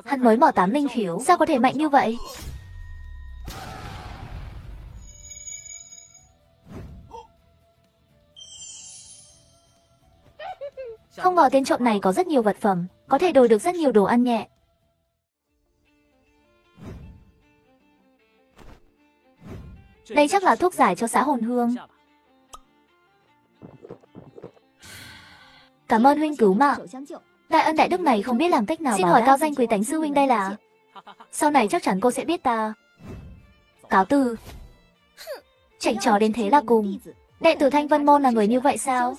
Hắn mới mỏ 8 linh khiếu, sao có thể mạnh như vậy? Không ngờ tên trộm này có rất nhiều vật phẩm, có thể đổi được rất nhiều đồ ăn nhẹ. Đây chắc là thuốc giải cho xã hồn hương. Cảm ơn huynh cứu mạng. Đại ân đại đức này không biết làm cách nào. Xin hỏi cao danh quý tánh sư huynh đây là? Sau này chắc chắn cô sẽ biết ta. Cáo từ. Chảnh chó đến thế là cùng. Đệ tử Thanh Vân Môn là người như vậy sao?